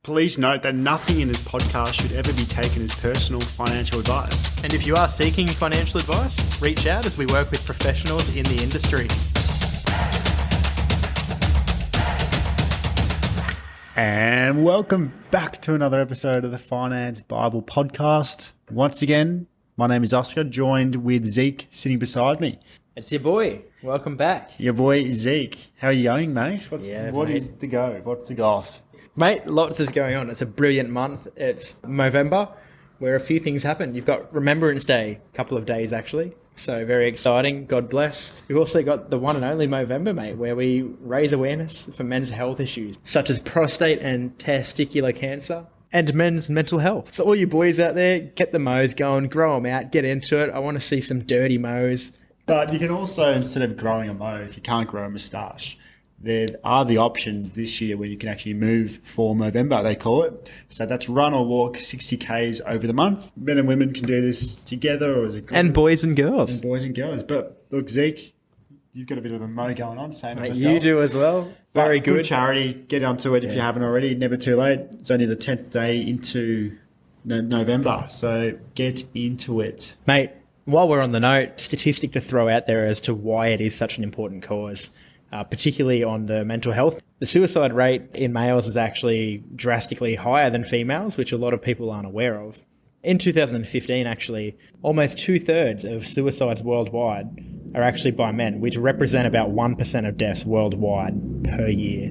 Please note that nothing in this podcast should ever be taken as personal financial advice. And if you are seeking financial advice, reach out as we work with professionals in the industry. And welcome back to another episode of the Finance Bible podcast. Once again, my name is Oscar, joined with Zeke sitting beside me. It's your boy. Welcome back. Your boy Zeke. How are you going, mate? What mate. is the go? What's the goss? Mate, lots is going on. It's a brilliant month. It's Movember, where a few things happen. You've got Remembrance Day, a couple of days actually. So very exciting. God bless. We've also got the one and only Movember, mate, where we raise awareness for men's health issues, such as prostate and testicular cancer, and men's mental health. So all you boys out there, get the mows going, grow them out, get into it. I want to see some dirty mows. But you can also, instead of growing a mow, if you can't grow a moustache, there are the options this year where you can actually move for Movember, they call it. So that's run or walk 60 Ks over the month. Men and women can do this together or as a group. And boys and girls. And boys and girls. But look, Zeke, you've got a bit of a mow going on, same as myself. You do as well. Very good. Good charity. Get onto it if you haven't already. Never too late. It's only the 10th day into November. So get into it. Mate, while we're on the note, statistic to throw out there as to why it is such an important cause. Particularly on the mental health. The suicide rate in males is actually drastically higher than females, which a lot of people aren't aware of. In 2015, actually, almost 2/3 of suicides worldwide are actually by men, which represent about 1% of deaths worldwide per year.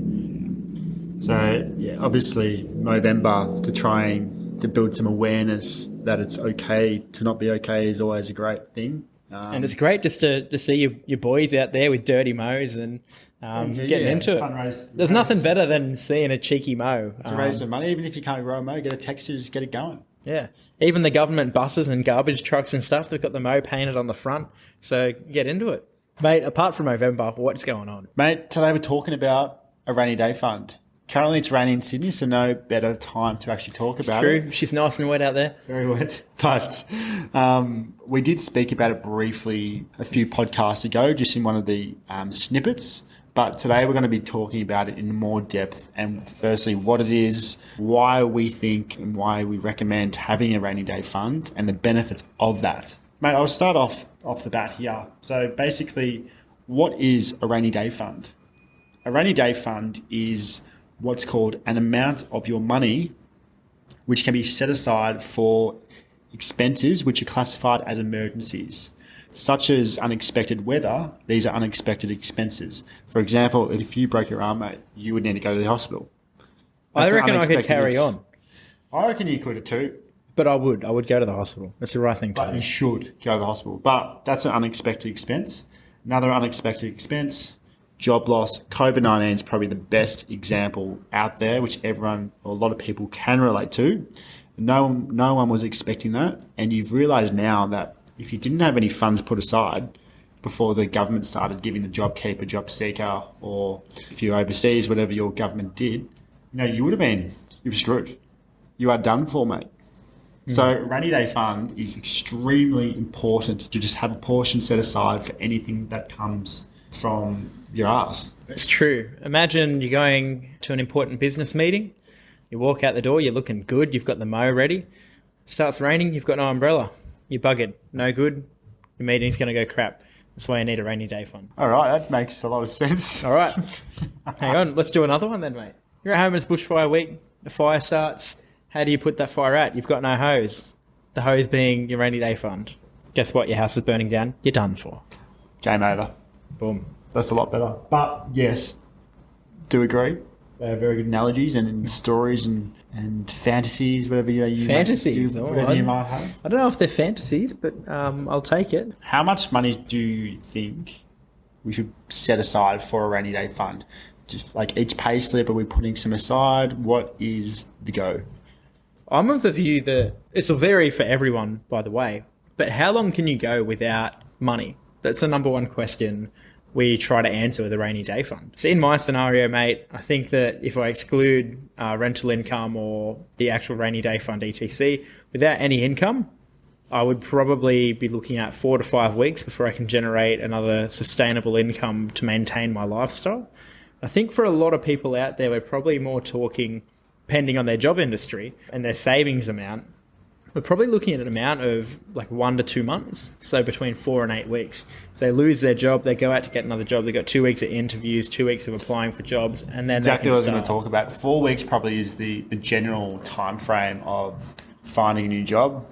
So, yeah, obviously, Movember to trying to build some awareness that it's okay to not be okay is always a great thing. And it's great just to see your boys out there with dirty mows and getting into it. There's nothing better than seeing a cheeky mow. To raise some money, even if you can't grow a mow, get a texture, just get it going. Yeah. Even the government buses and garbage trucks and stuff, they've got the mow painted on the front. So get into it. Mate, apart from Movember, what's going on? Mate, today we're talking about a rainy day fund. Currently it's raining in Sydney, so no better time to actually talk about it. True, she's nice and wet out there. Very wet. But we did speak about it briefly a few podcasts ago, just in one of the snippets. But today we're going to be talking about it in more depth. And firstly, what it is, why we think and why we recommend having a rainy day fund and the benefits of that. Mate, I'll start off the bat here. So basically, what is a rainy day fund? A rainy day fund is what's called an amount of your money which can be set aside for expenses which are classified as emergencies, such as unexpected weather. These are unexpected expenses. For example, if you broke your arm, mate, you would need to go to the hospital. I reckon I could carry on. I reckon you could too. But I would go to the hospital. That's the right thing to do. But you should go to the hospital. But that's an unexpected expense. Another unexpected expense, job loss. COVID-19 is probably the best example out there, which a lot of people can relate to. No one was expecting that. And you've realised now that if you didn't have any funds put aside before the government started giving the JobKeeper, JobSeeker, or if you're overseas, whatever your government did, you were screwed. You are done for, mate. So a rainy day fund is extremely important to just have a portion set aside for anything that comes from your ass. It's true. Imagine you're going to an important business meeting. You walk out the door, you're looking good, you've got the mow ready. It starts raining, you've got no umbrella. You're buggered. No good. Your meeting's going to go crap. That's why you need a rainy day fund. All right, that makes a lot of sense. All right. Hang on, let's do another one then, mate. You're at home, it's bushfire week. The fire starts. How do you put that fire out? You've got no hose. The hose being your rainy day fund. Guess what? Your house is burning down. You're done for. Game over. Boom. That's a lot better. But yes, do agree. They are very good analogies and stories and fantasies, whatever you fantasies. Whatever you might have. I don't know if they're fantasies, but I'll take it. How much money do you think we should set aside for a rainy day fund? Just like each pay slip, are we putting some aside? What is the go? I'm of the view that this will vary for everyone, by the way, but how long can you go without money? That's the number one question we try to answer with a rainy day fund. So in my scenario, mate, I think that if I exclude rental income or the actual rainy day fund etc, without any income, I would probably be looking at 4 to 5 weeks before I can generate another sustainable income to maintain my lifestyle. I think for a lot of people out there, we're probably more talking depending on their job industry and their savings amount, we're probably looking at an amount of like 1 to 2 months. So between 4 and 8 weeks. If they lose their job, they go out to get another job. They've got 2 weeks of interviews, 2 weeks of applying for jobs, and then exactly they what I can was going to talk about. 4 weeks probably is the general time frame of finding a new job.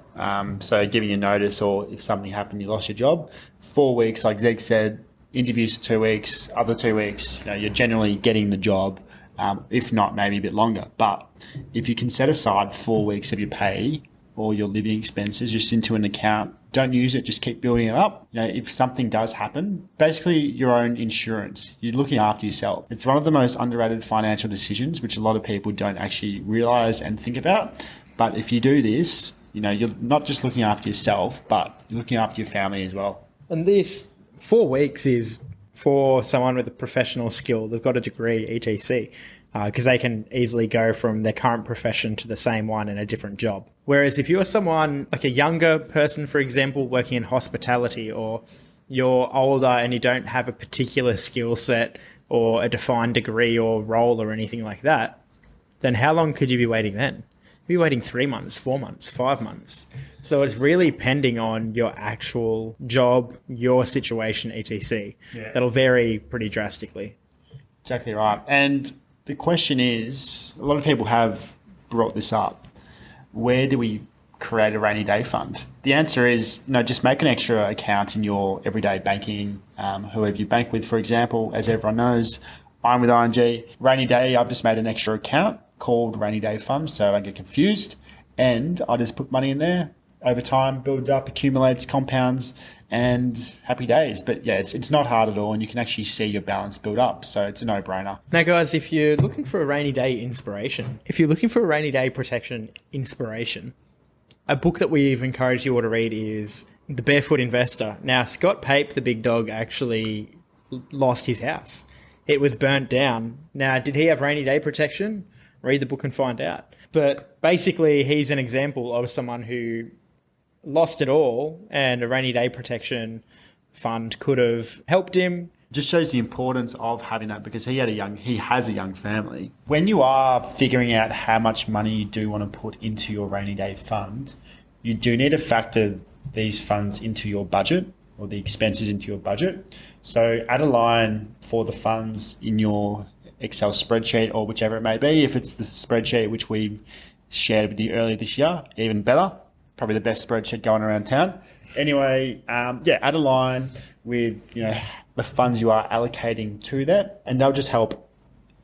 So giving you notice, or if something happened, you lost your job. 4 weeks, like Zeg said, interviews for 2 weeks, other 2 weeks, you're generally getting the job. If not, maybe a bit longer. But if you can set aside 4 weeks of your pay or your living expenses just into an account, don't use it, just keep building it up. If something does happen, basically your own insurance, you're looking after yourself. It's one of the most underrated financial decisions, which a lot of people don't actually realize and think about. But if you do this, you're not just looking after yourself, but you're looking after your family as well. And this 4 weeks is for someone with a professional skill. They've got a degree, etc., because they can easily go from their current profession to the same one in a different job. Whereas if you're someone like a younger person, for example, working in hospitality, or you're older and you don't have a particular skill set or a defined degree or role or anything like that, then how long could you be waiting then? You'd be waiting 3 months, 4 months, 5 months. So it's really depending on your actual job, your situation, etc. Yeah. That'll vary pretty drastically. Exactly right. And the question is, a lot of people have brought this up. Where do we create a rainy day fund? The answer is, just make an extra account in your everyday banking, whoever you bank with, for example. As everyone knows, I'm with ING. Rainy day, I've just made an extra account called rainy day fund, so I don't get confused. And I just put money in there. Over time, builds up, accumulates, compounds, and happy days. But yeah, it's not hard at all, and you can actually see your balance build up. So it's a no-brainer. Now, guys, if you're looking for a rainy day inspiration, if you're looking for a rainy day protection inspiration, a book that we've encouraged you all to read is The Barefoot Investor. Now, Scott Pape, the big dog, actually lost his house. It was burnt down. Now, did he have rainy day protection? Read the book and find out. But basically, he's an example of someone who lost it all, and a rainy day protection fund could have helped him. Just shows the importance of having that, because he has a young family. When you are figuring out how much money you do want to put into your rainy day fund, you do need to factor these funds into your budget, or the expenses into your budget. So add a line for the funds in your Excel spreadsheet, or whichever it may be. If it's the spreadsheet which we shared with you earlier this year, even better. Probably the best spreadsheet going around town. Anyway, add a line with the funds you are allocating to that, and they'll just help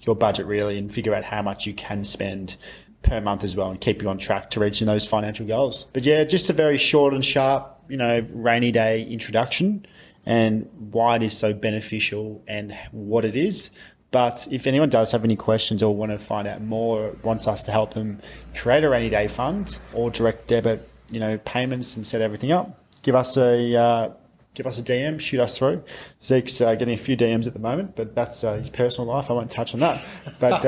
your budget really, and figure out how much you can spend per month as well, and keep you on track to reaching those financial goals. But yeah, just a very short and sharp, rainy day introduction, and why it is so beneficial and what it is. But if anyone does have any questions or want to find out more, or wants us to help them create a rainy day fund or direct debit, payments and set everything up, give us a DM, shoot us through. Zeke's getting a few DMs at the moment, but that's his personal life. I won't touch on that. But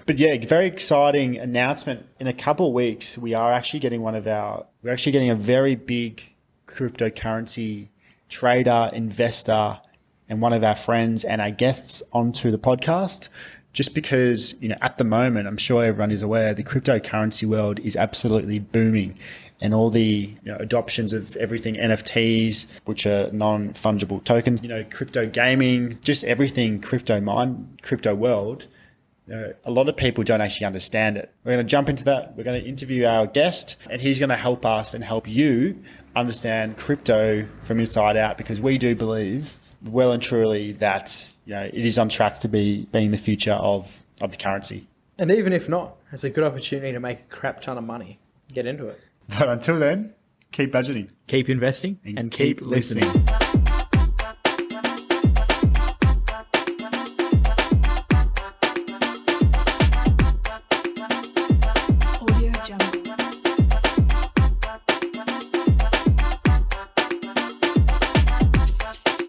but yeah, very exciting announcement. In a couple of weeks, we're actually getting a very big cryptocurrency trader, investor, and one of our friends and our guests onto the podcast, just because, at the moment, I'm sure everyone is aware, the cryptocurrency world is absolutely booming, and all the adoptions of everything, NFTs, which are non-fungible tokens, crypto gaming, just everything crypto world. A lot of people don't actually understand it. We're going to jump into that. We're going to interview our guest, and he's going to help us and help you understand crypto from inside out, because we do believe well and truly that it is on track to being the future of the currency. And even if not, it's a good opportunity to make a crap ton of money. Get into it. But until then, keep budgeting, keep investing, and keep listening.